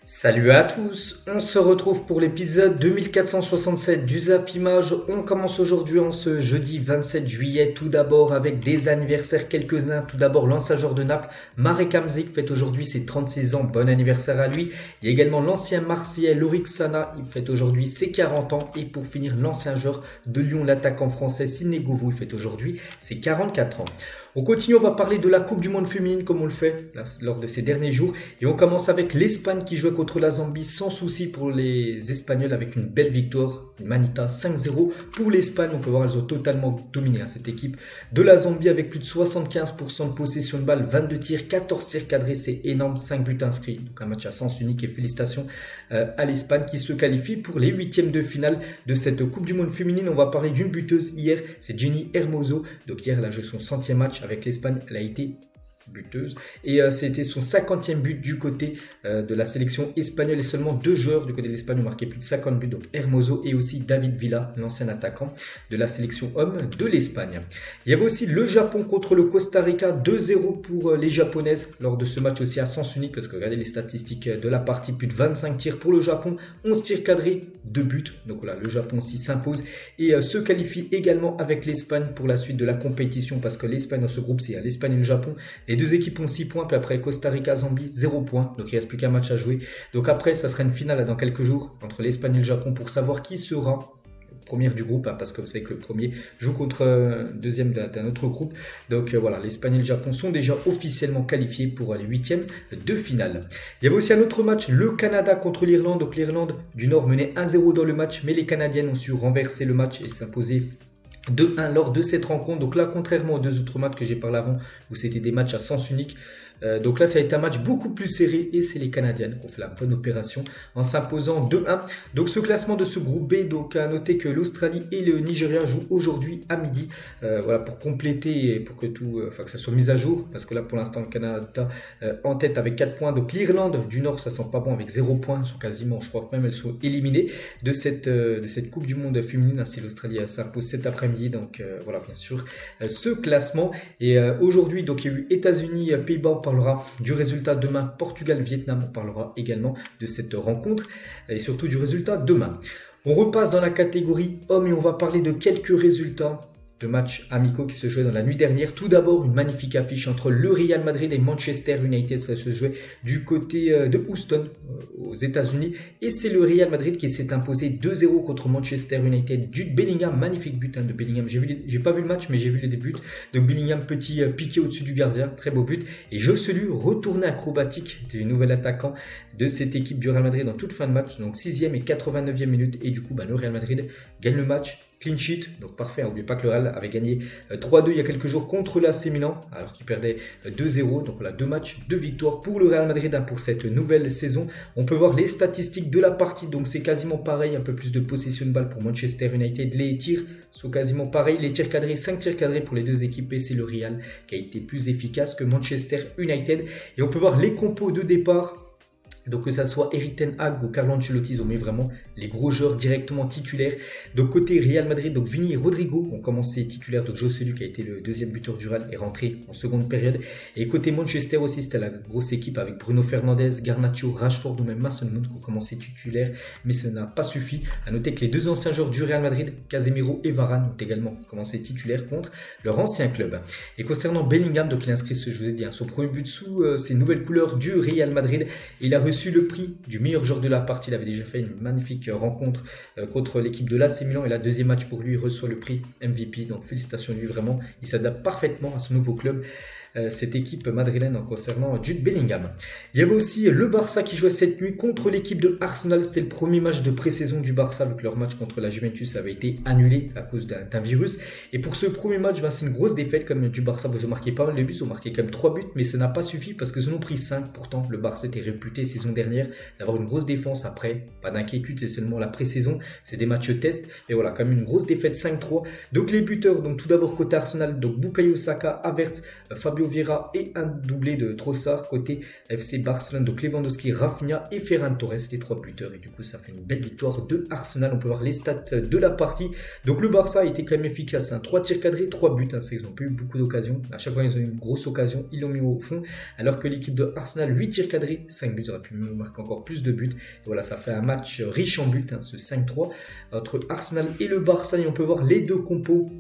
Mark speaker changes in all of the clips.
Speaker 1: Salut à tous, on se retrouve pour l'épisode 2467 du Zap Image. On commence aujourd'hui en ce jeudi 27 juillet, tout d'abord avec des anniversaires quelques-uns. Tout d'abord l'ancien de Naples, Marek Hamsik fête aujourd'hui ses 36 ans, bon anniversaire à lui. Il y a également l'ancien Marseillais Lorik Sana, il fête aujourd'hui ses 40 ans. Et pour finir l'ancien joueur de Lyon, l'attaquant français Sidney Govou, il fête aujourd'hui ses 44 ans. On continue, on va parler de la Coupe du Monde féminine comme on le fait lors de ces derniers jours. Et on commence avec l'Espagne qui jouait contre la Zambie sans souci pour les Espagnols avec une belle victoire, une Manita 5-0 pour l'Espagne. On peut voir elles ont totalement dominé cette équipe de la Zambie avec plus de 75% de possession de balle, 22 tirs, 14 tirs cadrés, c'est énorme, 5 buts inscrits. Donc un match à sens unique et félicitations à l'Espagne qui se qualifie pour les huitièmes de finale de cette Coupe du Monde féminine. On va parler d'une buteuse hier, c'est Jenny Hermoso. Donc hier elle a joué son centième match avec l'Espagne, elle a été buteuse et c'était son 50e but du côté de la sélection espagnole et seulement deux joueurs du côté de l'Espagne ont marqué plus de 50 buts, donc Hermoso et aussi David Villa, l'ancien attaquant de la sélection homme de l'Espagne. Il y avait aussi le Japon contre le Costa Rica, 2-0 pour les japonaises lors de ce match aussi à sens unique parce que regardez les statistiques de la partie, plus de 25 tirs pour le Japon, 11 tirs cadrés, 2 buts, donc voilà, le Japon aussi s'impose et se qualifie également avec l'Espagne pour la suite de la compétition parce que l'Espagne dans ce groupe c'est l'Espagne et le Japon. Les deux équipes ont 6 points, puis après Costa Rica, Zambie, 0 points. Donc il ne reste plus qu'un match à jouer. Donc après, ça sera une finale dans quelques jours entre l'Espagne et le Japon pour savoir qui sera première du groupe, parce que vous savez que le premier joue contre deuxième d'un autre groupe. Donc voilà, l'Espagne et le Japon sont déjà officiellement qualifiés pour les huitièmes de finale. Il y avait aussi un autre match, le Canada contre l'Irlande. Donc l'Irlande du Nord menait 1-0 dans le match, mais les Canadiennes ont su renverser le match et s'imposer 2-1 lors de cette rencontre. Donc là, contrairement aux deux autres matchs que j'ai parlé avant, où c'était des matchs à sens unique, donc là ça a été un match beaucoup plus serré et c'est les Canadiennes qui ont fait la bonne opération en s'imposant 2-1. Donc ce classement de ce groupe B, donc à noter que l'Australie et le Nigeria jouent aujourd'hui à midi, voilà, pour compléter et pour que tout, que ça soit mis à jour, parce que là pour l'instant le Canada en tête avec 4 points. Donc l'Irlande du Nord, ça sent pas bon avec 0 points, elles sont quasiment, je crois que même elles sont éliminées de cette Coupe du Monde féminine, si l'Australie s'impose cet après-midi. Donc voilà, bien sûr ce classement. Et aujourd'hui donc il y a eu États-Unis, Pays-Bas, on parlera du résultat demain, Portugal, Vietnam, on parlera également de cette rencontre et surtout du résultat demain. On repasse dans la catégorie hommes et on va parler de quelques résultats de matchs amicaux qui se jouaient dans la nuit dernière. Tout d'abord, une magnifique affiche entre le Real Madrid et Manchester United. Ça se jouait du côté de Houston, aux États-Unis. Et c'est le Real Madrid qui s'est imposé 2-0 contre Manchester United. Jude Bellingham, magnifique but de Bellingham. J'ai pas vu le match, mais j'ai vu les buts. Donc Bellingham, petit piqué au-dessus du gardien, très beau but. Et Joselu, retourné acrobatique du nouvel attaquant de cette équipe du Real Madrid en toute fin de match. Donc 6e et 89e minute. Et du coup, le Real Madrid gagne le match. Clean sheet, donc parfait. N'oubliez pas que le Real avait gagné 3-2 il y a quelques jours contre l'AC Milan, alors qu'il perdait 2-0. Donc voilà, 2 matchs, 2 victoires pour le Real Madrid pour cette nouvelle saison. On peut voir les statistiques de la partie, donc c'est quasiment pareil, un peu plus de possession de balle pour Manchester United. Les tirs sont quasiment pareils, les tirs cadrés, 5 tirs cadrés pour les deux équipes et c'est le Real qui a été plus efficace que Manchester United. Et on peut voir les compos de départ. Donc que ça soit Erik ten Hag ou Carlo Ancelotti, ils ont mis vraiment les gros joueurs directement titulaires. Donc côté Real Madrid, donc Vini et Rodrigo ont commencé titulaires. Donc Joselu qui a été le deuxième buteur du Real est rentré en seconde période. Et côté Manchester aussi, c'était la grosse équipe avec Bruno Fernandes, Garnacho, Rashford ou même Mason Mount qui ont commencé titulaires. Mais ça n'a pas suffi. À noter que les deux anciens joueurs du Real Madrid, Casemiro et Varane, ont également commencé titulaires contre leur ancien club. Et concernant Bellingham, donc il inscrit, je vous ai dit, son premier but sous ses nouvelles couleurs du Real Madrid. Il a reçu le prix du meilleur joueur de la partie. Il avait déjà fait une magnifique rencontre contre l'équipe de l'AC Milan et la deuxième match pour lui, il reçoit le prix MVP. Donc félicitations à lui, vraiment, il s'adapte parfaitement à son nouveau club. Cette équipe madrilène en concernant Jude Bellingham. Il y avait aussi le Barça qui jouait cette nuit contre l'équipe de Arsenal. C'était le premier match de pré-saison du Barça, vu que leur match contre la Juventus avait été annulé à cause d'un virus. Et pour ce premier match, c'est une grosse défaite comme du Barça. Ils ont marqué pas mal de buts, ils ont marqué quand même 3 buts, mais ça n'a pas suffi parce qu'ils en ont pris 5. Pourtant, le Barça était réputé saison dernière d'avoir une grosse défense. Après, pas d'inquiétude, c'est seulement la pré-saison, c'est des matchs test. Et voilà, quand même une grosse défaite 5-3. Donc les buteurs, donc tout d'abord côté Arsenal, donc Bukayo Saka, Havertz, Fabio Fabio Vieira et un doublé de Trossard côté FC Barcelone. Donc Lewandowski, Rafinha et Ferran Torres, les 3 buteurs. Et du coup, ça fait une belle victoire de Arsenal. On peut voir les stats de la partie. Donc le Barça a été quand même efficace. 3 tirs cadrés, 3 buts. Ils n'ont pas eu beaucoup d'occasions. À chaque fois, ils ont eu une grosse occasion. Ils l'ont mis au fond. Alors que l'équipe de Arsenal, 8 tirs cadrés, 5 buts. Ils auraient pu marquer encore plus de buts. Et voilà, ça fait un match riche en buts, ce 5-3 entre Arsenal et le Barça. Et on peut voir les deux compos.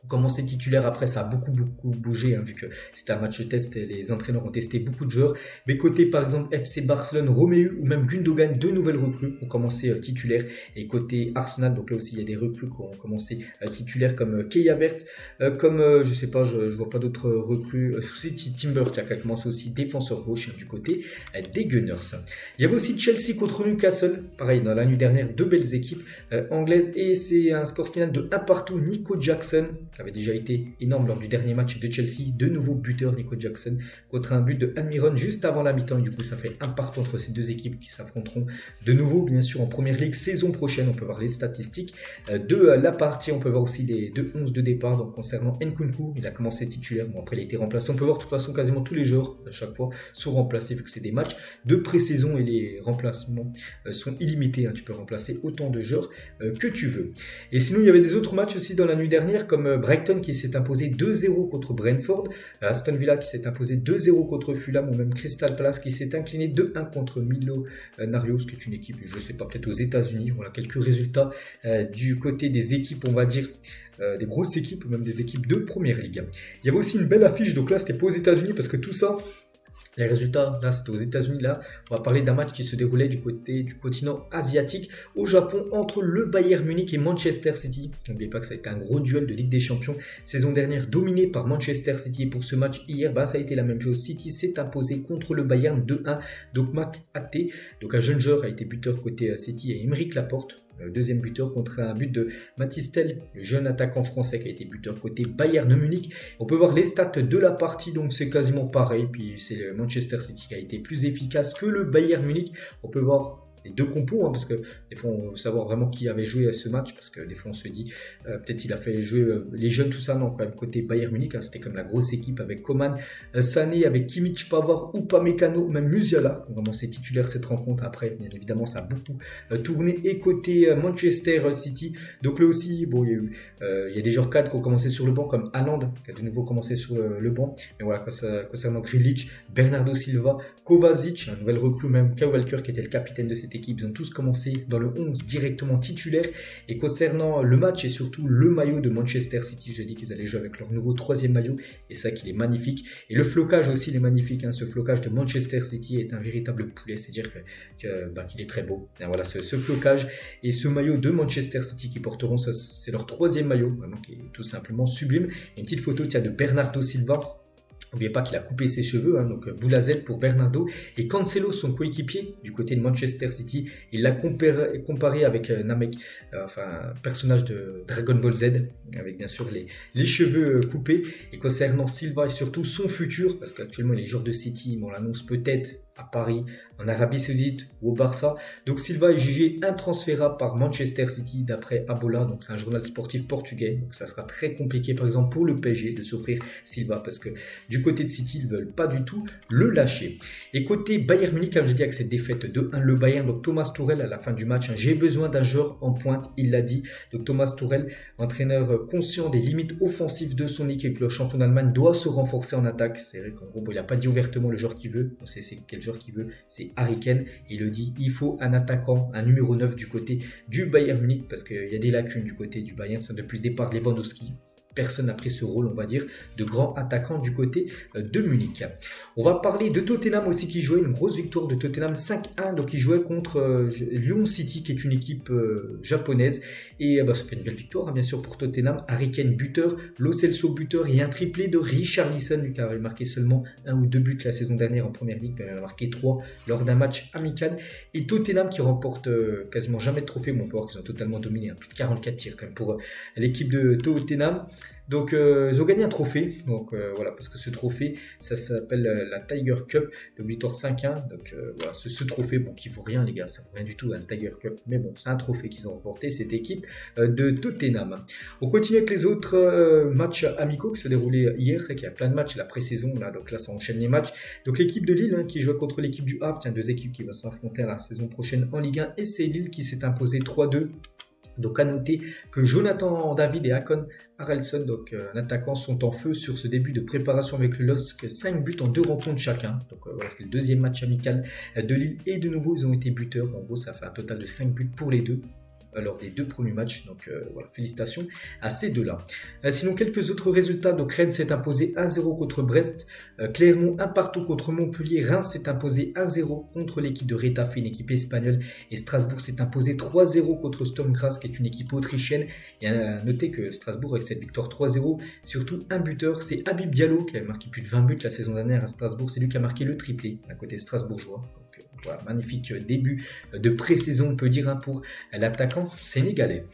Speaker 1: Commencer titulaire après, ça a beaucoup bougé, vu que c'était un match test et les entraîneurs ont testé beaucoup de joueurs. Mais côté par exemple FC Barcelone, Romeu ou même Gundogan, 2 nouvelles recrues ont commencé titulaires. Et côté Arsenal, donc là aussi il y a des recrues qui ont commencé titulaires comme Kai Havertz, comme je sais pas, je vois pas d'autres recrues. C'est Timber qui a commencé aussi défenseur gauche du côté des Gunners. Il y avait aussi Chelsea contre Newcastle, pareil dans la nuit dernière, 2 belles équipes anglaises et c'est un score final de 1-1. Nico Jackson, qui avait déjà été énorme lors du dernier match de Chelsea. De nouveau buteur Nico Jackson contre un but de Almiron juste avant la mi-temps. Et du coup, ça fait 1-1 entre ces deux équipes qui s'affronteront de nouveau, bien sûr, en Première Ligue saison prochaine. On peut voir les statistiques de la partie. On peut voir aussi les 2-11 de départ. Donc, concernant Nkunku, il a commencé titulaire. Bon, après, il a été remplacé. On peut voir de toute façon quasiment tous les joueurs à chaque fois sont remplacés vu que c'est des matchs de pré-saison et les remplacements sont illimités. Tu peux remplacer autant de joueurs que tu veux. Et sinon, il y avait des autres matchs aussi dans la nuit dernière comme Brighton qui s'est imposé 2-0 contre Brentford, Aston Villa qui s'est imposé 2-0 contre Fulham ou même Crystal Palace qui s'est incliné 2-1 contre Millonarios qui est une équipe, je ne sais pas, peut-être aux États-Unis. Voilà quelques résultats du côté des équipes, on va dire, des grosses équipes ou même des équipes de Première Ligue. Il y avait aussi une belle affiche, donc là c'était pas aux États-Unis parce que tout ça, les résultats, là, c'était aux États-Unis. Là, on va parler d'un match qui se déroulait du côté du continent asiatique, au Japon, entre le Bayern Munich et Manchester City. N'oubliez pas que ça a été un gros duel de Ligue des Champions, saison dernière dominé par Manchester City. Et pour ce match hier, ça a été la même chose. City s'est imposé contre le Bayern 2-1. Donc Mac Até, donc un jeune joueur, a été buteur côté City et Aymeric Laporte, deuxième buteur, contre un but de Mathys Tel, le jeune attaquant français qui a été buteur côté Bayern Munich. On peut voir les stats de la partie, donc c'est quasiment pareil. Puis c'est le Manchester City qui a été plus efficace que le Bayern Munich. On peut voir les deux compos, parce que des fois on veut savoir vraiment qui avait joué à ce match, parce que des fois on se dit peut-être il a fait jouer les jeunes, tout ça. Non, quand même côté Bayern Munich, c'était comme la grosse équipe avec Coman, Sané, avec Kimmich, Pavard, Upamecano, même Musiala. Vraiment c'est titulaire cette rencontre. Après bien évidemment ça a beaucoup tourné. Et côté Manchester City, donc là aussi bon, il y a des joueurs cadres qui ont commencé sur le banc comme Haaland qui a de nouveau commencé sur le banc. Mais voilà, concernant Grealish, Bernardo Silva, Kovacic, un nouvel recrue, même Kyle Walker qui était le capitaine de cette équipe, ils ont tous commencé dans le 11 directement titulaire. Et concernant le match et surtout le maillot de Manchester City, je dis qu'ils allaient jouer avec leur nouveau 3e maillot et ça qu'il est magnifique. Et le flocage aussi il est magnifique, ce flocage de Manchester City est un véritable poulet, c'est-à-dire qu'il est très beau. Et voilà ce flocage et ce maillot de Manchester City qui porteront, c'est leur 3e maillot, vraiment, qui est tout simplement sublime. Et une petite photo de Bernardo Silva. N'oubliez pas qu'il a coupé ses cheveux, donc boule à Z pour Bernardo. Et Cancelo, son coéquipier du côté de Manchester City, il l'a comparé avec Namek, un personnage de Dragon Ball Z, avec bien sûr les cheveux coupés. Et concernant Silva et surtout son futur, parce qu'actuellement les joueurs de City, on l'annonce peut-être à Paris, en Arabie Saoudite ou au Barça. Donc Silva est jugé intransférable par Manchester City d'après Abola, donc c'est un journal sportif portugais. Donc ça sera très compliqué par exemple pour le PSG de s'offrir Silva parce que du côté de City, ils ne veulent pas du tout le lâcher. Et côté Bayern Munich, comme j'ai dit avec cette défaite 2-1, le Bayern, donc Thomas Tuchel à la fin du match, j'ai besoin d'un joueur en pointe, il l'a dit. Donc Thomas Tuchel, entraîneur conscient des limites offensives de son équipe, le champion d'Allemagne doit se renforcer en attaque. C'est vrai qu'en gros, il n'a pas dit ouvertement le joueur qu'il veut. On sait c'est quel joueur qu'il veut, c'est Harry Kane. Il le dit, il faut un attaquant, un numéro 9 du côté du Bayern Munich parce qu'il y a des lacunes du côté du Bayern. C'est depuis le départ Lewandowski. Personne n'a pris ce rôle, on va dire, de grand attaquant du côté de Munich. On va parler de Tottenham aussi qui jouait une grosse victoire de Tottenham 5-1. Donc il jouait contre Lyon City qui est une équipe japonaise. Et ça fait une belle victoire bien sûr pour Tottenham. Harry Kane buteur, Lo Celso buteur et un triplé de Richarlison qui avait marqué seulement 1 ou 2 buts la saison dernière en première ligue. Il en a marqué 3 lors d'un match amical. Et Tottenham qui remporte quasiment jamais de trophée. Bon, on peut voir qu'ils ont totalement dominé. Plus de 44 tirs quand même pour l'équipe de Tottenham. Donc ils ont gagné un trophée, donc voilà, parce que ce trophée, ça s'appelle la Tiger Cup, de victoire 5-1, donc voilà, ce trophée, bon, qui vaut rien les gars, ça vaut rien du tout, hein, le Tiger Cup, mais bon, c'est un trophée qu'ils ont remporté, cette équipe de Tottenham. On continue avec les autres matchs amicaux qui se déroulaient hier, c'est vrai qu'il y a plein de matchs, la pré-saison, là, donc là ça enchaîne les matchs, donc l'équipe de Lille, hein, qui joue contre l'équipe du Havre, tiens, deux équipes qui vont s'affronter à la saison prochaine en Ligue 1, et c'est Lille qui s'est imposé 3-2. Donc à noter que Jonathan David et Hakon Haraldsson, donc un attaquant, sont en feu sur ce début de préparation avec le LOSC, 5 buts en 2 rencontres chacun. Donc voilà, c'était le deuxième match amical de Lille et de nouveau ils ont été buteurs. En gros ça fait un total de 5 buts pour les deux lors des 2 premiers matchs, donc voilà, félicitations à ces deux-là. Sinon, quelques autres résultats, donc Rennes s'est imposé 1-0 contre Brest, Clermont 1-1 contre Montpellier, Reims s'est imposé 1-0 contre l'équipe de Retafe, une équipe espagnole, et Strasbourg s'est imposé 3-0 contre Sturm Graz, qui est une équipe autrichienne. Et à noter que Strasbourg, avec cette victoire 3-0, surtout un buteur, c'est Habib Diallo, qui avait marqué plus de 20 buts la saison dernière à Strasbourg, c'est lui qui a marqué le triplé à côté strasbourgeois. Donc voilà, magnifique début de pré-saison, on peut dire, hein, pour l'attaquant sénégalais.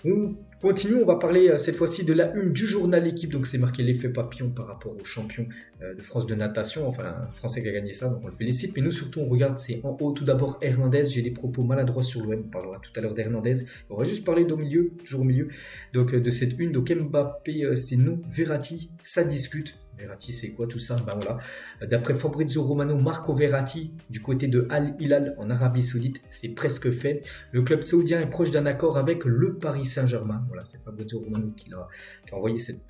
Speaker 1: On continue, on va parler cette fois-ci de la une du journal L'équipe, donc c'est marqué l'effet papillon par rapport aux champions de France de natation, enfin un Français qui a gagné ça, donc on le félicite, mais nous surtout on regarde, c'est en haut tout d'abord Hernandez, j'ai des propos maladroits sur l'OM, on parlera tout à l'heure d'Hernandez, on va juste parler toujours au milieu, donc de cette une, donc Mbappé c'est non, Verratti, ça discute. Verratti, c'est quoi tout ça? Ben voilà. D'après Fabrizio Romano, Marco Verratti, du côté de Al Hilal en Arabie Saoudite, c'est presque fait. Le club saoudien est proche d'un accord avec le Paris Saint-Germain. Voilà, c'est Fabrizio Romano qui a envoyé cette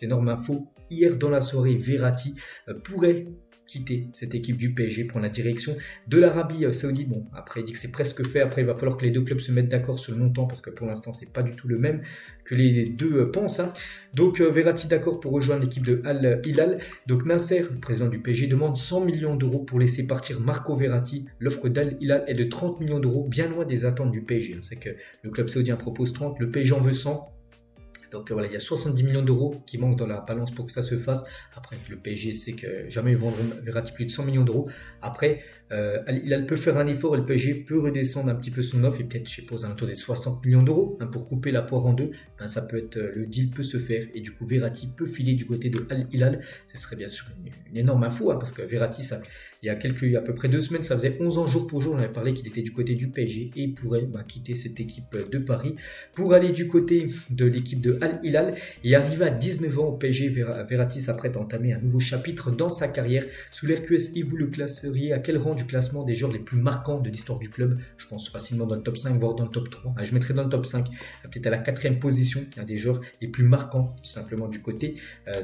Speaker 1: énorme info. Hier dans la soirée, Verratti pourrait quitter cette équipe du PSG, prendre la direction de l'Arabie Saoudite. Bon, après il dit que c'est presque fait, après il va falloir que les deux clubs se mettent d'accord sur le montant, parce que pour l'instant c'est pas du tout le même que les deux pensent. Hein. Donc Verratti d'accord pour rejoindre l'équipe de Al Hilal. Donc Nasser, le président du PSG, demande 100 millions d'euros pour laisser partir Marco Verratti. L'offre d'Al Hilal est de 30 millions d'euros, bien loin des attentes du PSG. C'est que le club saoudien propose 30, le PSG en veut 100. Donc voilà, il y a 70 millions d'euros qui manquent dans la balance pour que ça se fasse. Après, le PSG sait que jamais ils vendront Verratti plus de 100 millions d'euros. Après, il peut faire un effort et le PSG peut redescendre un petit peu son offre et peut-être, je sais pas, aux alentours des 60 millions d'euros pour couper la poire en deux. Ça peut être, le deal peut se faire et du coup, Verratti peut filer du côté de Al Hilal. Ce serait bien sûr une énorme info parce que Verratti, il y a à peu près 2 semaines, ça faisait 11 ans jour pour jour, on avait parlé qu'il était du côté du PSG et pourrait quitter cette équipe de Paris pour aller du côté de l'équipe de Al Hilal et arrivé à 19 ans au PSG. Verratti s'apprête à entamer un nouveau chapitre dans sa carrière. Sous l'RQSI, vous le classeriez à quel rang du classement des joueurs les plus marquants de l'histoire du club? Je pense facilement dans le top 5, voire dans le top 3. Je mettrais dans le top 5, peut-être à la 4e position, un des joueurs les plus marquants, tout simplement du côté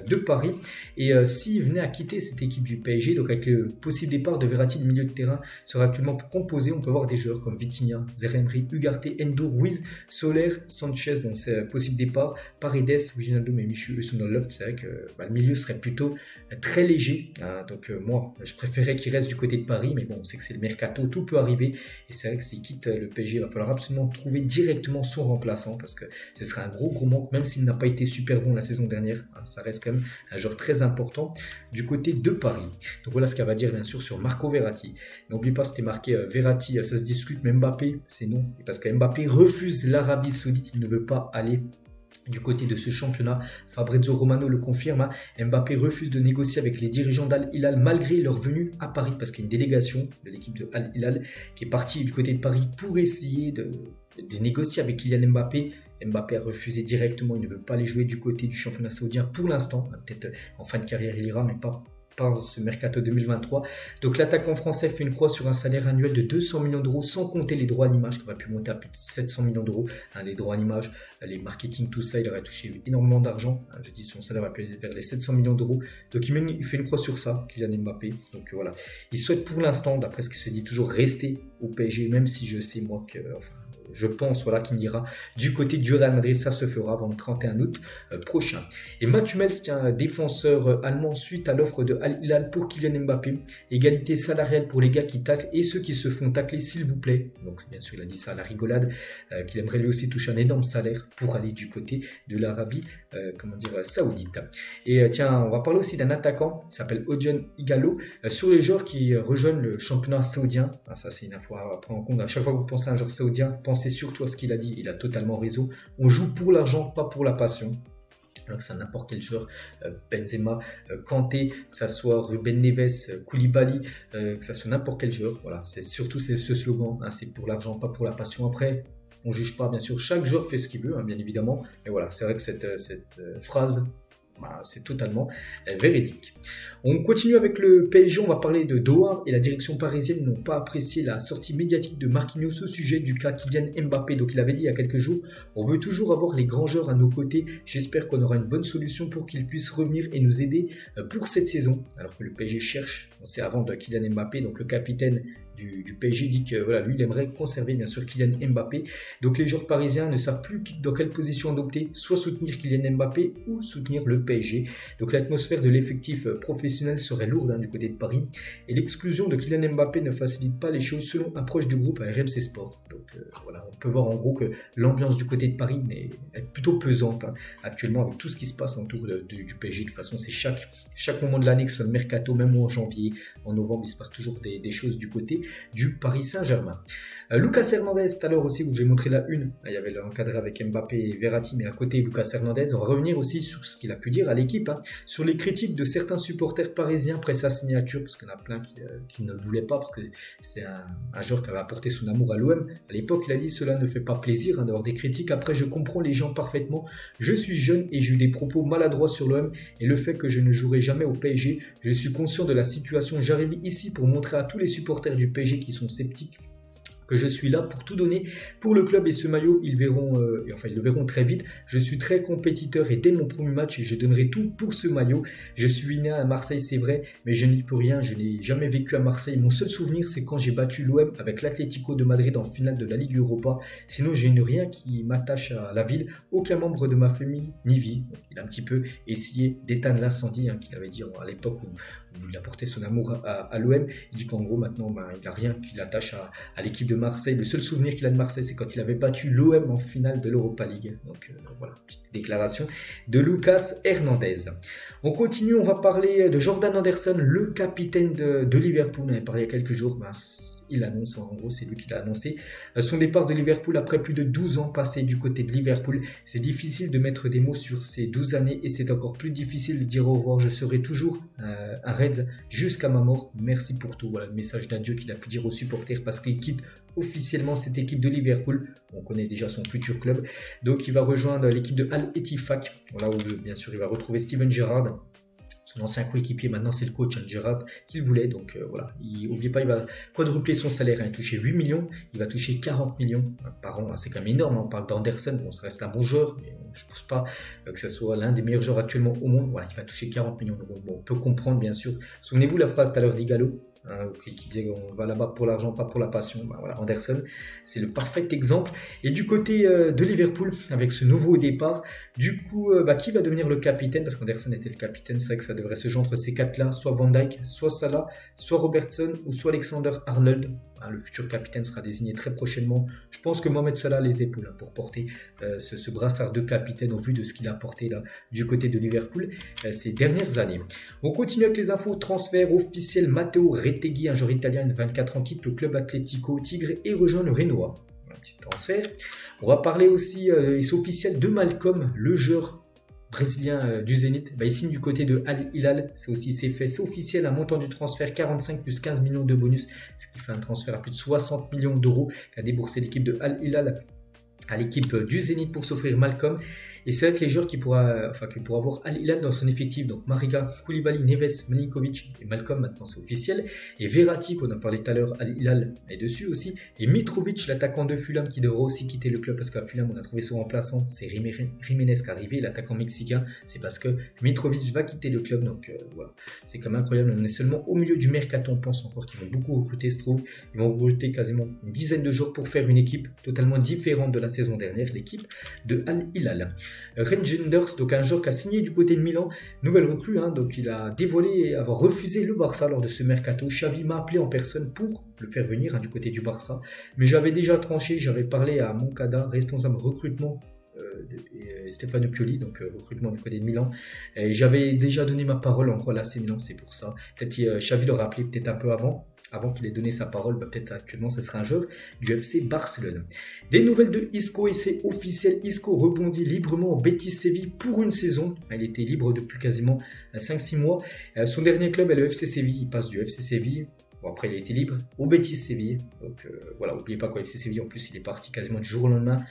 Speaker 1: de Paris. Et s'il venait à quitter cette équipe du PSG, donc avec le possible départ de Verratti, le milieu de terrain sera actuellement composé. On peut voir des joueurs comme Vitinha, Zaïre-Emery, Ugarte, Endo, Ruiz, Soler, Sanchez, bon c'est possible départ, Paredes, Wijnaldum et Michu sont dans le loft. C'est vrai que le milieu serait plutôt très léger, hein, donc moi je préférais qu'il reste du côté de Paris, mais bon on sait que c'est le mercato, tout peut arriver et c'est vrai que s'il quitte le PSG, il va falloir absolument trouver directement son remplaçant parce que ce serait un gros manque, même s'il n'a pas été super bon la saison dernière, hein, ça reste quand même un joueur très important du côté de Paris. Donc voilà ce qu'elle va dire bien sûr sur Marco Verratti. N'oublie pas, c'était marqué Verratti, ça se discute, mais Mbappé c'est non, parce que Mbappé refuse l'Arabie Saoudite, il ne veut pas aller du côté de ce championnat. Fabrizio Romano le confirme, hein. Mbappé refuse de négocier avec les dirigeants d'Al Hilal malgré leur venue à Paris, parce qu'il y a une délégation de l'équipe de Al Hilal qui est partie du côté de Paris pour essayer de négocier avec Kylian Mbappé. Mbappé a refusé directement, il ne veut pas aller jouer du côté du championnat saoudien pour l'instant. Peut-être en fin de carrière il ira, mais pas ce mercato 2023. Donc l'attaquant français fait une croix sur un salaire annuel de 200 millions d'euros sans compter les droits à l'image qui auraient pu monter à plus de 700 millions d'euros. Les droits à l'image, les marketing, tout ça, il aurait touché énormément d'argent. Je dis son salaire va aller vers les 700 millions d'euros. Donc il fait une croix sur ça, Kylian Mbappé. Donc voilà, il souhaite pour l'instant, d'après ce qui se dit, toujours rester au PSG, même si je sais moi que... je pense qu'il ira du côté du Real Madrid, ça se fera avant le 31 août prochain. Et Mats Hummels, défenseur allemand, suite à l'offre de Al Hilal pour Kylian Mbappé, égalité salariale pour les gars qui taclent et ceux qui se font tacler s'il vous plaît. Donc bien sûr il a dit ça à la rigolade, qu'il aimerait lui aussi toucher un énorme salaire pour aller du côté de l'Arabie saoudite. Et on va parler aussi d'un attaquant, il s'appelle Odion Ighalo, sur les joueurs qui rejoignent le championnat saoudien. Ça c'est une info à prendre en compte. À chaque fois que vous pensez à un joueur saoudien, pensez surtout à ce qu'il a dit, il a totalement raison. On joue pour l'argent, pas pour la passion. Alors que c'est n'importe quel joueur, Benzema, Kanté, que ça soit Ruben Neves, Koulibaly, que ça soit n'importe quel joueur. Voilà, c'est surtout ce slogan, hein, c'est pour l'argent, pas pour la passion. Après, on juge pas, bien sûr, chaque joueur fait ce qu'il veut, hein, bien évidemment. Mais voilà, c'est vrai que cette phrase, c'est totalement véridique. On continue avec le PSG, on va parler de Doha et la direction parisienne n'ont pas apprécié la sortie médiatique de Marquinhos au sujet du cas Kylian Mbappé. Donc il avait dit il y a quelques jours, on veut toujours avoir les grands joueurs à nos côtés, j'espère qu'on aura une bonne solution pour qu'ils puissent revenir et nous aider pour cette saison. Alors que le PSG cherche, on sait avant de Kylian Mbappé, donc le capitaine du PSG dit que voilà, lui il aimerait conserver bien sûr Kylian Mbappé. Donc les joueurs parisiens ne savent plus dans quelle position adopter, soit soutenir Kylian Mbappé ou soutenir le PSG. Donc l'atmosphère de l'effectif professionnel serait lourde du côté de Paris et l'exclusion de Kylian Mbappé ne facilite pas les choses selon un proche du groupe à RMC Sport. Donc voilà, on peut voir en gros que l'ambiance du côté de Paris est plutôt pesante actuellement avec tout ce qui se passe autour du PSG. De toute façon, c'est chaque moment de l'année, que ce soit le mercato, même en janvier, en novembre, il se passe toujours des choses du côté du Paris Saint-Germain. Lucas Hernandez, tout à l'heure aussi, où j'ai montré la une, il y avait l'encadré avec Mbappé et Verratti, mais à côté Lucas Hernandez. On va revenir aussi sur ce qu'il a pu dire à l'équipe, sur les critiques de certains supporters parisiens après sa signature, parce qu'il y en a plein qui ne le voulaient pas, parce que c'est un joueur qui avait apporté son amour à l'OM. À l'époque, il a dit « Cela ne fait pas plaisir d'avoir des critiques. Après, je comprends les gens parfaitement. Je suis jeune et j'ai eu des propos maladroits sur l'OM et le fait que je ne jouerai jamais au PSG. Je suis conscient de la situation. J'arrive ici pour montrer à tous les supporters du PSG qui sont sceptiques que je suis là pour tout donner pour le club et ce maillot, ils le verront très vite. Je suis très compétiteur et dès mon premier match, je donnerai tout pour ce maillot. Je suis né à Marseille, c'est vrai, mais je n'y peux rien. Je n'ai jamais vécu à Marseille. Mon seul souvenir, c'est quand j'ai battu l'OM avec l'Atlético de Madrid en finale de la Ligue Europa. Sinon, je n'ai rien qui m'attache à la ville. Aucun membre de ma famille n'y vit. Donc, il a un petit peu essayé d'éteindre l'incendie qu'il avait dit à l'époque où il a porté son amour à l'OM. Il dit qu'en gros, maintenant, il n'a rien qui l'attache à l'équipe de Marseille. Le seul souvenir qu'il a de Marseille, c'est quand il avait battu l'OM en finale de l'Europa League. Donc voilà, petite déclaration de Lucas Hernandez. On continue, on va parler de Jordan Henderson, le capitaine de Liverpool. On avait parlé il y a quelques jours, il annonce, en gros c'est lui qui l'a annoncé, son départ de Liverpool après plus de 12 ans passés du côté de Liverpool. C'est difficile de mettre des mots sur ces 12 années et c'est encore plus difficile de dire au revoir. Je serai toujours un Reds jusqu'à ma mort. Merci pour tout. Voilà le message d'adieu qu'il a pu dire aux supporters parce qu'il quitte officiellement cette équipe de Liverpool. On connaît déjà son futur club. Donc il va rejoindre l'équipe de Al Ettifaq. Voilà où bien sûr il va retrouver Steven Gerrard. Son ancien coéquipier, maintenant c'est le coach Gerrard qu'il voulait. Donc voilà, n'oubliez pas, il va quadrupler son salaire. Il touché 8 millions, il va toucher 40 millions par an. C'est quand même énorme. On parle d'Anderson, bon, ça reste un bon joueur, mais je ne pense pas que ce soit l'un des meilleurs joueurs actuellement au monde. Voilà, il va toucher 40 millions d'euros. Bon, on peut comprendre bien sûr. Souvenez-vous la phrase tout à l'heure d'Igalo, qui disait qu'on va là-bas pour l'argent, pas pour la passion. Voilà, Anderson, c'est le parfait exemple. Et du côté de Liverpool, avec ce nouveau départ, du coup, qui va devenir le capitaine? Parce qu'Anderson était le capitaine, c'est vrai que ça devrait se jouer entre ces quatre-là, soit Van Dijk, soit Salah, soit Robertson, ou soit Alexander-Arnold. Le futur capitaine sera désigné très prochainement. Je pense que Mohamed Salah a les épaules pour porter ce brassard de capitaine au vu de ce qu'il a porté là, du côté de Liverpool ces dernières années. On continue avec les infos transferts officiels. Matteo Retegui, un joueur italien de 24 ans, quitte le club Atlético Tigre et rejoint le Renoir. Un petit transfert. On va parler aussi, c'est officiel, de Malcolm, le joueur brésilien du Zénith. Il signe du côté de Al Hilal, c'est fait, c'est officiel, un montant du transfert 45 plus 15 millions de bonus, ce qui fait un transfert à plus de 60 millions d'euros qu'a déboursé l'équipe de Al Hilal à l'équipe du Zénith pour s'offrir Malcolm. Et c'est vrai que les joueurs qui pourra avoir Al Hilal dans son effectif, donc Mariga, Koulibaly, Neves, Milinkovic et Malcolm, maintenant c'est officiel, et Verratti qu'on a parlé tout à l'heure, Al Hilal est dessus aussi, et Mitrovic, l'attaquant de Fulham qui devra aussi quitter le club parce qu'à Fulham on a trouvé son remplaçant, c'est Jiménez qui est arrivé, l'attaquant mexicain, c'est parce que Mitrovic va quitter le club, donc voilà, c'est quand même incroyable. On est seulement au milieu du mercato, on pense encore qu'ils vont beaucoup recruter, se trouve, ils vont recruter quasiment une dizaine de joueurs pour faire une équipe totalement différente de la saison dernière, l'équipe de Al Hilal. Reijnders, donc un joueur qui a signé du côté de Milan, nouvelle recrue, donc il a dévoilé avoir refusé le Barça lors de ce mercato. Xavi m'a appelé en personne pour le faire venir du côté du Barça, mais j'avais déjà tranché, j'avais parlé à Moncada, responsable recrutement, Stefano Pioli, donc recrutement du côté de Milan, et j'avais déjà donné ma parole en gros à l'AC Milan, c'est pour ça. Peut-être Xavi l'aurait appelé peut-être un peu avant. avant qu'il ait donné sa parole, peut-être actuellement ce sera un joueur du FC Barcelone. Des nouvelles de Isco et c'est officiel, Isco rebondit librement au Betis Séville pour une saison. Il était libre depuis quasiment 5-6 mois. Son dernier club est le FC Séville, il passe du FC Séville. Bon, après, il a été libre au Betis Séville. Donc voilà, n'oubliez pas qu'au FC Séville, en plus, il est parti quasiment du jour au lendemain.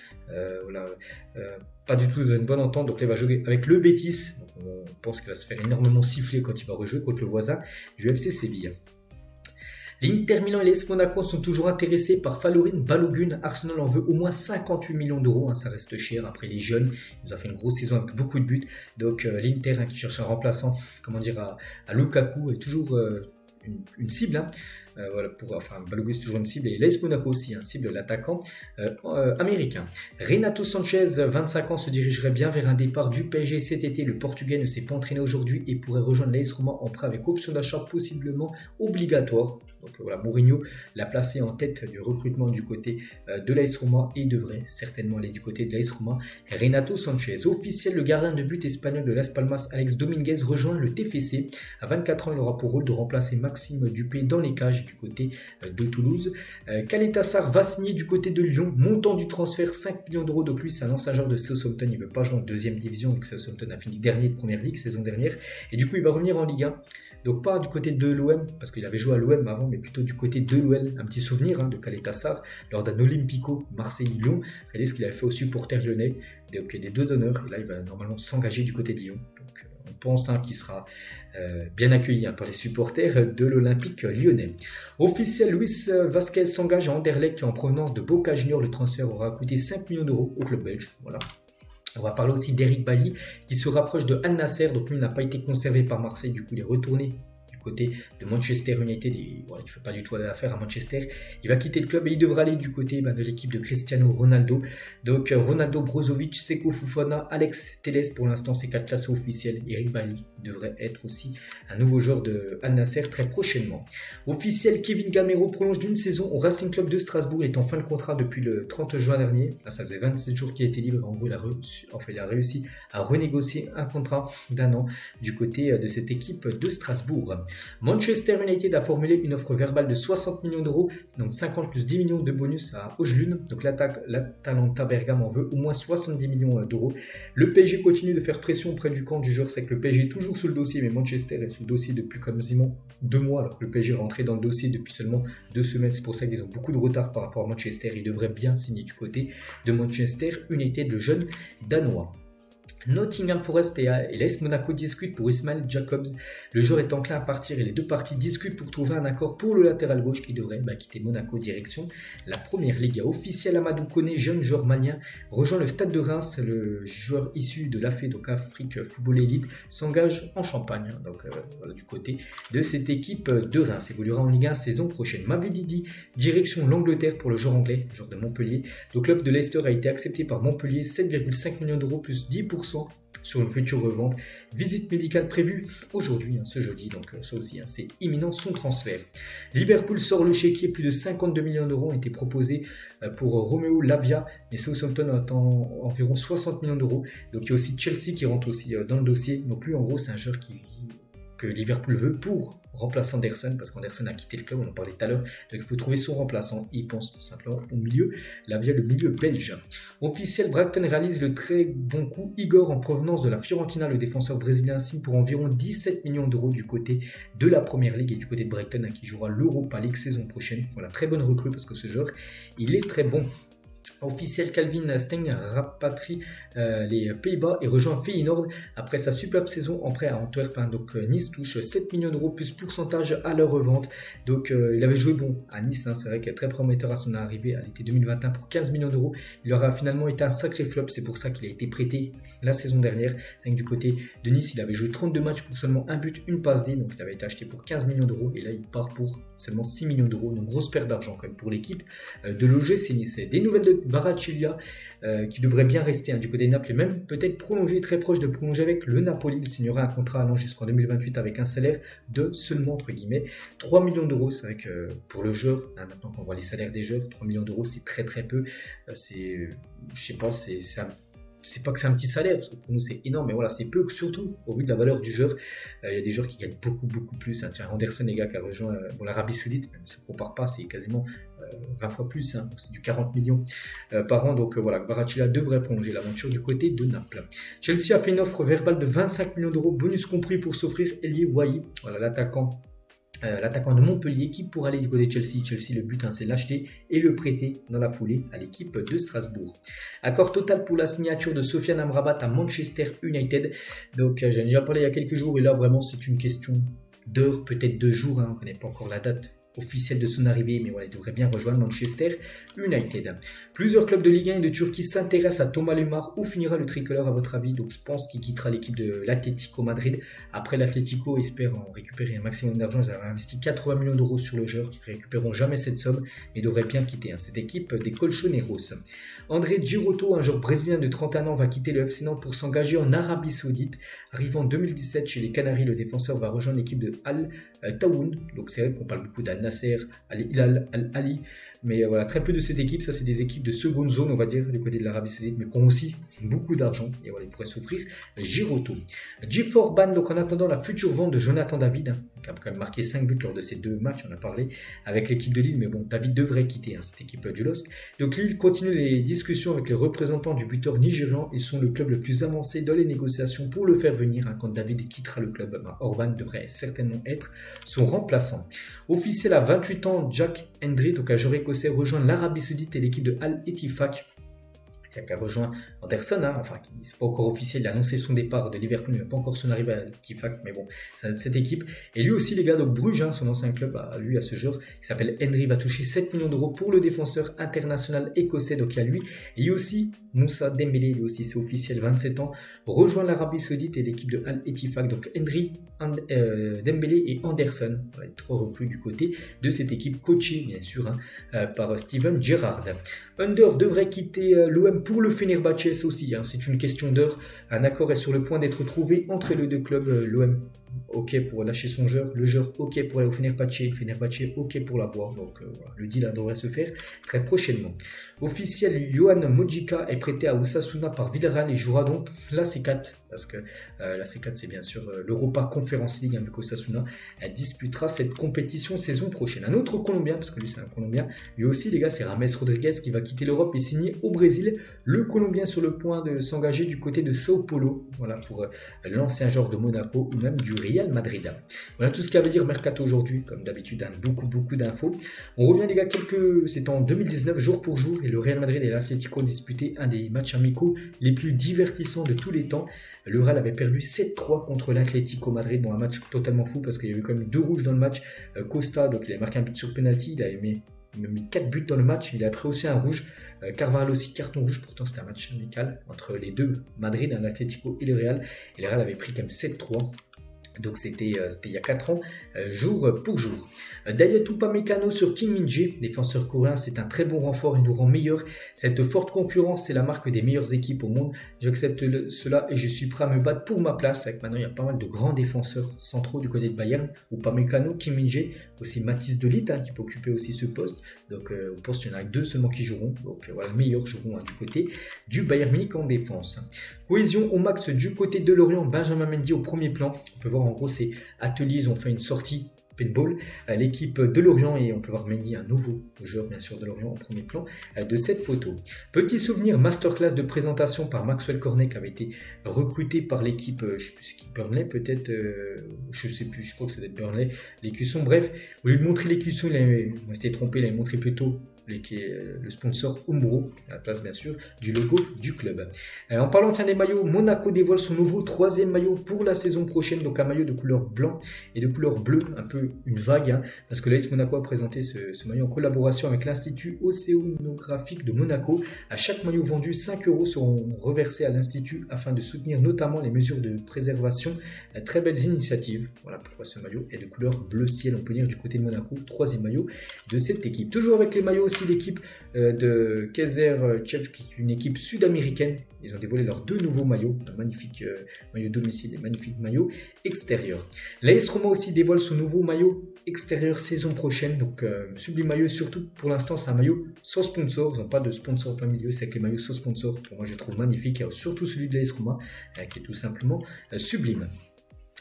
Speaker 1: Pas du tout dans une bonne entente. Donc là, il va jouer avec le Betis. Donc, on pense qu'il va se faire énormément siffler quand il va rejouer contre le voisin du FC Séville. L'Inter Milan et l'AS Monaco sont toujours intéressés par Falorin Balogun. Arsenal en veut au moins 58 millions d'euros. Ça reste cher. Après, les jeunes, il nous a fait une grosse saison avec beaucoup de buts. Donc l'Inter qui cherche un remplaçant, à Lukaku est toujours une cible. Balogun c'est toujours une cible, et l'AS Monaco aussi, cible l'attaquant américain. Renato Sanchez, 25 ans, se dirigerait bien vers un départ du PSG cet été. Le Portugais ne s'est pas entraîné aujourd'hui et pourrait rejoindre l'AS Roma en prêt avec option d'achat possiblement obligatoire. Donc Mourinho l'a placé en tête du recrutement du côté de l'AS Roma et devrait certainement aller du côté de l'AS Roma. Renato Sanchez, officiel, le gardien de but espagnol de Las Palmas, Alex Dominguez, rejoint le TFC. À 24 ans, il aura pour rôle de remplacer Maxime Dupé dans les cages du côté de Toulouse. Caleta Sarr va signer du côté de Lyon. Montant du transfert 5 millions d'euros de plus. C'est un ancien joueur de Southampton. Il ne veut pas jouer en deuxième division vu que Southampton a fini dernier de première ligue saison dernière. Et du coup, il va revenir en Ligue 1. Donc pas du côté de l'OM, parce qu'il avait joué à l'OM avant, mais plutôt du côté de l'OL. Un petit souvenir de Caleta Sarr lors d'un Olympico Marseille-Lyon. Regardez ce qu'il avait fait aux supporters lyonnais. Donc des deux donneurs. Et là, il va normalement s'engager du côté de Lyon. Donc on pense qu'il sera bien accueilli par les supporters de l'Olympique lyonnais. Officiel, Luis Vasquez s'engage à Anderlecht en provenance de Boca Juniors. Le transfert aura coûté 5 millions d'euros au club belge. Voilà. On va parler aussi d'Eric Bailly qui se rapproche de Al Nasser. Donc lui n'a pas été conservé par Marseille. Du coup, il est retourné du côté de Manchester United. Il ne fait pas du tout l'affaire à Manchester. Il va quitter le club et il devra aller du côté de l'équipe de Cristiano Ronaldo. Donc Ronaldo, Brozovic, Seko Fofana, Alex Telles, pour l'instant c'est 4 classes officielles. Eric Bailly devrait être aussi un nouveau joueur de Al Nasser très prochainement. Officiel, Kevin Gamero prolonge d'une saison au Racing Club de Strasbourg. Il est en fin de contrat depuis le 30 juin dernier. Là, ça faisait 27 jours qu'il était libre. En gros, il a réussi à renégocier un contrat d'1 an du côté de cette équipe de Strasbourg. Manchester United a formulé une offre verbale de 60 millions d'euros, donc 50 plus 10 millions de bonus à Højlund. Donc l'Atalanta Bergame en veut au moins 70 millions d'euros. Le PSG continue de faire pression auprès du camp du joueur. C'est que le PSG est toujours sous le dossier, mais Manchester est sous le dossier depuis quasiment 2 mois, alors que le PSG est rentré dans le dossier depuis seulement 2 semaines. C'est pour ça qu'ils ont beaucoup de retard par rapport à Manchester. Ils devraient bien signer du côté de Manchester United, le jeune danois. Nottingham Forest et l'AS Monaco discutent pour Ismail Jacobs. Le joueur est enclin à partir et les deux parties discutent pour trouver un accord pour le latéral gauche qui devrait quitter Monaco direction la première ligue. Officiel, Amadou Koné, jeune joueur malien, rejoint le Stade de Reims. Le joueur issu de l'AFE, donc Afrique Football Elite, s'engage en Champagne. Donc du côté de cette équipe de Reims, évoluera en Ligue 1 saison prochaine. Mavididi, direction l'Angleterre pour le joueur anglais, joueur de Montpellier. Donc l'offre de Leicester a été acceptée par Montpellier, 7,5 millions d'euros plus 10% sur une future revente. Visite médicale prévue aujourd'hui, ce jeudi, donc ça aussi, c'est imminent son transfert. Liverpool sort le chéquier, plus de 52 millions d'euros ont été proposés pour Romeo Lavia, mais Southampton attend environ 60 millions d'euros. Donc il y a aussi Chelsea qui rentre aussi dans le dossier. Donc lui, en gros, c'est un joueur que Liverpool veut pour remplacer Anderson, parce qu'Anderson a quitté le club, on en parlait tout à l'heure, donc il faut trouver son remplaçant. Il pense tout simplement au milieu, là via le milieu belge. Officiel, Brighton réalise le très bon coup. Igor, en provenance de la Fiorentina, le défenseur brésilien, signe pour environ 17 millions d'euros du côté de la Première Ligue et du côté de Brighton, qui jouera l'Europa League saison prochaine. Voilà, très bonne recrue parce que ce joueur, il est très bon. Officiel, Calvin Steng rapatrie les Pays-Bas et rejoint Feyenoord après sa superbe saison en prêt à Antwerp. Donc Nice touche 7 millions d'euros plus pourcentage à leur revente. Donc il avait joué à Nice, c'est vrai qu'il est très prometteur à son arrivée à l'été 2021 pour 15 millions d'euros. Il aura finalement été un sacré flop, c'est pour ça qu'il a été prêté la saison dernière. C'est que du côté de Nice, il avait joué 32 matchs pour seulement un but, une passe D, donc il avait été acheté pour 15 millions d'euros et là il part pour seulement 6 millions d'euros. Donc grosse perte d'argent quand même pour l'équipe de l'OGC Nice. Des nouvelles de Barachilia qui devrait bien rester du côté de Naples et même peut-être prolonger, très proche de prolonger avec le Napoli. Il signera un contrat allant jusqu'en 2028 avec un salaire de seulement entre guillemets 3 millions d'euros. C'est vrai que pour le joueur, maintenant qu'on voit les salaires des joueurs, 3 millions d'euros c'est très très peu. Je sais pas, c'est c'est pas que c'est un petit salaire, parce que pour nous c'est énorme, mais voilà, c'est peu, surtout au vu de la valeur du joueur. Il y a des joueurs qui gagnent beaucoup plus. Hein. Tiens, Anderson, les gars, qui a rejoint l'Arabie Saoudite, même si ça ne compare pas, c'est quasiment 20 fois plus, hein. Donc c'est du 40 millions par an. Donc voilà, Kvaratskhelia devrait prolonger l'aventure du côté de Naples. Chelsea a fait une offre verbale de 25 millions d'euros, bonus compris, pour s'offrir Elie Wahi, voilà, l'attaquant de Montpellier, qui pourra aller du côté de Chelsea. Chelsea, le but, hein, c'est l'acheter et le prêter dans la foulée à l'équipe de Strasbourg. Accord total pour la signature de Sofiane Amrabat à Manchester United. Donc j'en ai déjà parlé il y a quelques jours, et là vraiment c'est une question d'heures, peut-être de jours, hein. On ne connaît pas encore la date officielle de son arrivée, mais voilà, il devrait bien rejoindre Manchester United. Plusieurs clubs de Ligue 1 et de Turquie s'intéressent à Thomas Lemar. Où finira le tricolore à votre avis? Donc je pense qu'il quittera l'équipe de l'Atlético Madrid. Après, l'Atlético espère en récupérer un maximum d'argent. Ils avaient investi 80 millions d'euros sur le joueur. Ils ne récupéreront jamais cette somme, mais devraient bien quitter, hein, cette équipe des Colchoneros. André Giroto, un joueur brésilien de 31 ans, va quitter le FC Nantes pour s'engager en Arabie Saoudite. Arrivant en 2017 chez les Canaries, le défenseur va rejoindre l'équipe de Al Tawoun. Donc c'est vrai qu'on parle beaucoup d'Al Nasser, Al Hilal, Al Ali, mais voilà, très peu de cette équipe. Ça, c'est des équipes de seconde zone, on va dire, du côté de l'Arabie Saoudite, mais qui ont aussi beaucoup d'argent, et voilà, ils pourraient s'offrir Giroto. Jeff Orban, donc en attendant la future vente de Jonathan David, hein, qui a quand même marqué 5 buts lors de ces 2 matchs, on a parlé, avec l'équipe de Lille, mais bon, David devrait quitter, hein, cette équipe du LOSC. Donc Lille continue les discussions avec les représentants du buteur nigérian. Ils sont le club le plus avancé dans les négociations pour le faire venir, hein. Quand David quittera le club, Orban devrait certainement être son remplaçant. Officiel à 28 ans, Jack Hendry, donc un joueur écossais, rejoint l'Arabie Saoudite et l'équipe de Al Ettifaq. Qui a rejoint Anderson, hein, enfin, c'est pas encore officiel, il a annoncé son départ de Liverpool, il n'a pas encore son arrivée à Ettifaq, mais bon, c'est cette équipe. Et lui aussi, les gars, donc Bruges, hein, son ancien club, à ce joueur, qui s'appelle Henry, va toucher 7 millions d'euros pour le défenseur international écossais, donc il y a lui. Et il y a aussi Moussa Dembélé, lui aussi, c'est officiel, 27 ans, rejoint l'Arabie Saoudite et l'équipe de Al Ettifaq, donc Henry, Dembélé et Anderson, voilà, les 3 recrues du côté de cette équipe, coachée bien sûr, hein, par Steven Gerrard. Under devrait quitter l'OM pour le Fenerbahçe aussi, hein, c'est une question d'heure. Un accord est sur le point d'être trouvé entre les deux clubs. L'OM ok pour lâcher son joueur, le joueur ok pour aller au Fenerbahçe, Fenerbahçe ok pour l'avoir. Donc voilà, le deal devrait se faire très prochainement. Officiel, Yohan Mojica est prêté à Osasuna par Villarreal et jouera donc la C4, parce que la C4 c'est bien sûr l'Europa Conference League, hein, vu qu'Osasuna disputera cette compétition saison prochaine. Un autre Colombien, parce que lui c'est un Colombien, lui aussi les gars, c'est Rames Rodriguez qui va quitter l'Europe et signer au Brésil. Le Colombien sur le point de s'engager du côté de Sao Paulo, voilà, pour l'ancien joueur de Monaco ou même du Real Madrid. Voilà tout ce qu'il y avait à dire mercato aujourd'hui, comme d'habitude, hein, beaucoup d'infos. On revient les gars, c'était en 2019, jour pour jour, et le Real Madrid et l'Atlético disputaient un des matchs amicaux les plus divertissants de tous les temps. Le Real avait perdu 7-3 contre l'Atlético Madrid, bon, un match totalement fou parce qu'il y a eu quand même 2 rouges dans le match. Costa, donc il a marqué un but sur penalty, il a mis 4 buts dans le match, il a pris aussi un rouge. Carvajal aussi, carton rouge, pourtant c'était un match amical entre les deux, Madrid, l'Atlético et le Real. Et le Real avait pris quand même 7-3. Donc c'était il y a 4 ans, jour pour jour. Dayot Upamecano sur Kim Min-jae, défenseur coréen, c'est un très bon renfort, il nous rend meilleur. Cette forte concurrence, c'est la marque des meilleures équipes au monde. J'accepte cela et je suis prêt à me battre pour ma place. Avec maintenant, il y a pas mal de grands défenseurs centraux du côté de Bayern. Upamecano, Kim Min-jae, aussi Mathis de Ligt, hein, qui peut occuper aussi ce poste. Donc au poste, il y en a 2 seulement qui joueront. Donc voilà, les meilleurs joueront, hein, du côté du Bayern Munich en défense. Cohésion au max du côté de Lorient, Benjamin Mendy au premier plan. On peut voir en gros ces ateliers, ils ont fait une sortie paintball, l'équipe de Lorient, et on peut voir Mendy, un nouveau joueur bien sûr de Lorient, en premier plan de cette photo. Petit souvenir, masterclass de présentation par Maxwell Cornet qui avait été recruté par l'équipe, je sais plus ce qui Burnley peut-être, je sais plus, je crois que ça doit être Burnley, les cuissons, bref, au lieu de montrer les cuissons, il s'était trompé, il avait montré plutôt le sponsor Umbro, à la place bien sûr du logo du club. En parlant des maillots, Monaco dévoile son nouveau 3e maillot pour la saison prochaine, donc un maillot de couleur blanc et de couleur bleue, un peu une vague, hein, parce que l'AS Monaco a présenté ce maillot en collaboration avec l'Institut océanographique de Monaco. À chaque maillot vendu, 5 € seront reversés à l'Institut afin de soutenir notamment les mesures de préservation. Très belles initiatives. Voilà pourquoi ce maillot est de couleur bleu ciel, on peut dire, du côté de Monaco, 3e maillot de cette équipe. Toujours avec les maillots, aussi l'équipe de Kaizer Chiefs, qui est une équipe sud-américaine. Ils ont dévoilé leurs 2 nouveaux maillots, un magnifique maillot domicile et magnifique maillot extérieur. L'AS Roma aussi dévoile son nouveau maillot extérieur saison prochaine, donc sublime maillot, surtout pour l'instant c'est un maillot sans sponsor, ils n'ont pas de sponsor au plein milieu, c'est que les maillots sans sponsor, pour moi je les trouve magnifiques, et surtout celui de l'AS Roma qui est tout simplement sublime.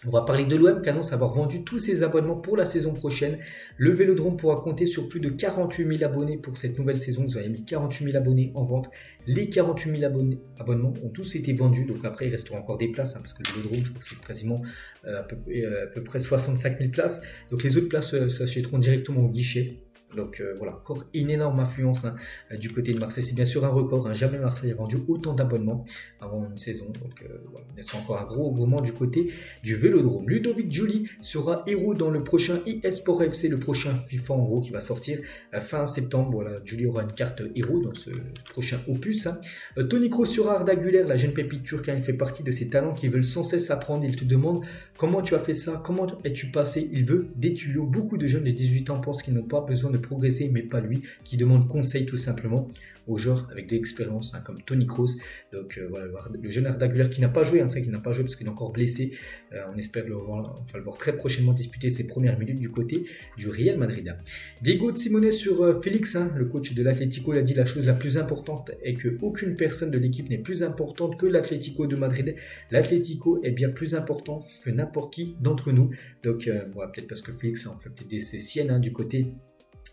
Speaker 1: On va parler de l'OM qui annonce avoir vendu tous ses abonnements pour la saison prochaine. Le Vélodrome pourra compter sur plus de 48 000 abonnés pour cette nouvelle saison. Vous avez mis 48 000 abonnés en vente. Les 48 000 abonnements ont tous été vendus. Donc après, il restera encore des places parce que le Vélodrome, je crois que c'est quasiment à peu près 65 000 places. Donc les autres places s'achèteront directement au guichet. Donc voilà, encore une énorme influence du côté de Marseille. C'est bien sûr un record, jamais Marseille a vendu autant d'abonnements avant une saison. Donc voilà, c'est encore un gros moment du côté du Vélodrome. Ludovic Giuli sera héros dans le prochain eSport FC, le prochain FIFA en gros qui va sortir fin septembre. Voilà, Giuli aura une carte héros dans ce prochain opus. Toni Kroos sera Arda Güler, la jeune pépite turque, il fait partie de ces talents qui veulent sans cesse apprendre. Il te demande comment tu as fait ça, comment es-tu passé. Il veut des tuyaux. Beaucoup de jeunes de 18 ans pensent qu'ils n'ont pas besoin de progresser, mais pas lui, qui demande conseil tout simplement aux joueurs avec de l'expérience comme Toni Kroos. Donc voilà, le jeune Arda Güler qui n'a pas joué, c'est qui n'a pas joué parce qu'il est encore blessé. On espère le voir très prochainement disputer ses premières minutes du côté du Real Madrid. Diego Simeone sur Félix, le coach de l'Atlético, il a dit la chose la plus importante est que aucune personne de l'équipe n'est plus importante que l'Atlético de Madrid. L'Atlético est bien plus important que n'importe qui d'entre nous. Donc voilà, peut-être parce que Félix a en fait ses siennes du côté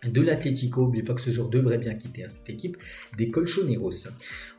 Speaker 1: de l'Atlético. N'oubliez pas que ce joueur devrait bien quitter cette équipe des Colchoneros.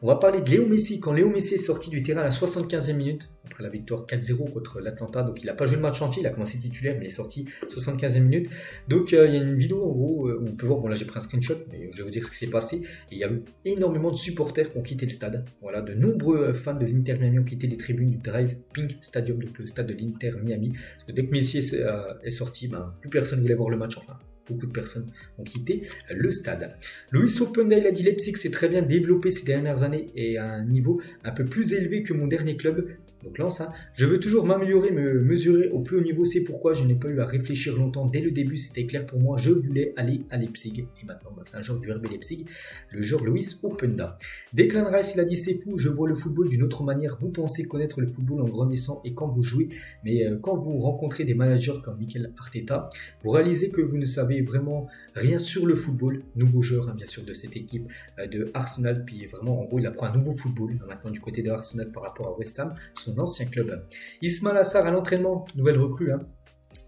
Speaker 1: On va parler de Léo Messi. Quand Léo Messi est sorti du terrain à la 75e minute, après la victoire 4-0 contre l'Atlanta, donc il n'a pas joué le match entier, il a commencé titulaire, mais il est sorti 75e minute. Donc il y a une vidéo en gros où on peut voir, bon là j'ai pris un screenshot, mais je vais vous dire ce qui s'est passé. Et il y a eu énormément de supporters qui ont quitté le stade. Voilà, de nombreux fans de l'Inter Miami ont quitté les tribunes du Drive Pink Stadium, donc le stade de l'Inter Miami. Parce que dès que Messi est sorti, plus personne ne voulait voir le match, enfin. Beaucoup de personnes ont quitté le stade. Luis Openda, il a dit Leipzig s'est très bien développé ces dernières années et à un niveau un peu plus élevé que mon dernier club. Donc là, je veux toujours m'améliorer, me mesurer au plus haut niveau. C'est pourquoi je n'ai pas eu à réfléchir longtemps. Dès le début, c'était clair pour moi. Je voulais aller à Leipzig. Et maintenant, c'est un joueur du RB Leipzig, le joueur Luis Openda. Declan Rice, il a dit c'est fou. Je vois le football d'une autre manière. Vous pensez connaître le football en grandissant et quand vous jouez. Mais quand vous rencontrez des managers comme Mikel Arteta, vous réalisez que vous ne savez vraiment rien sur le football. Nouveau joueur, bien sûr, de cette équipe de Arsenal. Puis vraiment, en gros, il apprend un nouveau football maintenant du côté de Arsenal par rapport à West Ham, son ancien club. Ismail Assar à l'entraînement, nouvelle recrue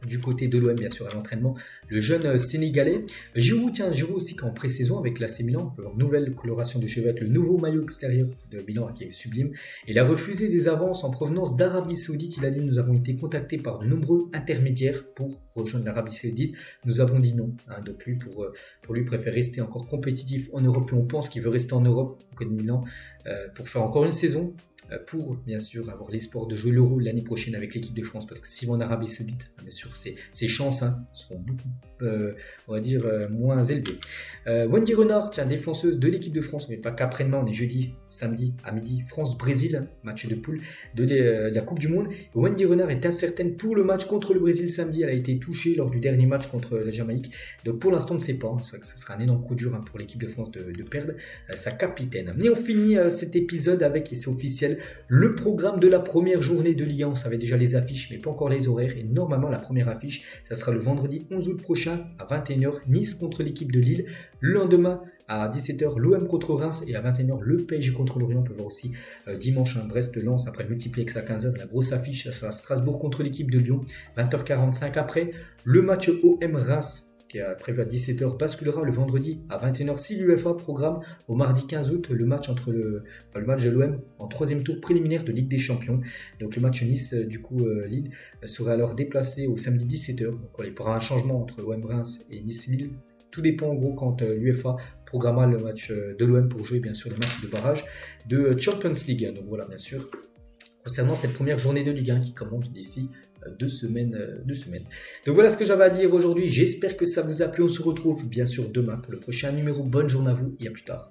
Speaker 1: du côté de l'OM, bien sûr, à l'entraînement, le jeune Sénégalais. Giroud aussi qu'en pré-saison avec l'AC Milan, on peut voir nouvelle coloration de cheveux avec le nouveau maillot extérieur de Milan qui est sublime. Il a refusé des avances en provenance d'Arabie Saoudite. Il a dit nous avons été contactés par de nombreux intermédiaires pour rejoindre l'Arabie Saoudite. Nous avons dit non. Donc lui, pour lui, préfère rester encore compétitif en Europe et on pense qu'il veut rester en Europe au côté de Milan pour faire encore une saison. Pour bien sûr avoir l'espoir de jouer l'Euro l'année prochaine avec l'équipe de France, parce que s'il va en Arabie Saoudite, bien sûr ses chances seront beaucoup on va dire moins élevées. Wendy Renard, défenseuse de l'équipe de France, mais pas qu'après-demain, on est samedi à midi, France-Brésil, match de poule de la Coupe du Monde. Et Wendy Renard est incertaine pour le match contre le Brésil samedi. Elle a été touchée lors du dernier match contre la Jamaïque, donc pour l'instant on ne sait pas. C'est vrai que ce sera un énorme coup dur pour l'équipe de France de perdre sa capitaine. Mais on finit cet épisode avec, et c'est officiel, le programme de la première journée de Ligue 1. On savait déjà les affiches, mais pas encore les horaires. Et normalement, la première affiche, ça sera le vendredi 11 août prochain à 21h, Nice contre l'équipe de Lille. Le lendemain, à 17h, l'OM contre Reims. Et à 21h, le PSG contre Lorient. On peut voir aussi dimanche, Brest-Lens, après le multiplex à 15h. La grosse affiche, ça sera Strasbourg contre l'équipe de Lyon. 20h45 après, le match OM-Reims, qui est prévu à 17h, basculera le vendredi à 21h si l'UEFA programme au mardi 15 août le match le match de l'OM en troisième tour préliminaire de Ligue des Champions. Donc le match Nice, Lille, sera alors déplacé au samedi 17h. Donc il y aura un changement entre OM Reims et Nice-Lille. Tout dépend en gros quand l'UEFA programmera le match de l'OM pour jouer bien sûr les matchs de barrage de Champions League. Donc voilà, bien sûr, concernant cette première journée de Ligue 1 qui commence d'ici 2 semaines. Donc voilà ce que j'avais à dire aujourd'hui. J'espère que ça vous a plu. On se retrouve bien sûr demain pour le prochain numéro. Bonne journée à vous et à plus tard.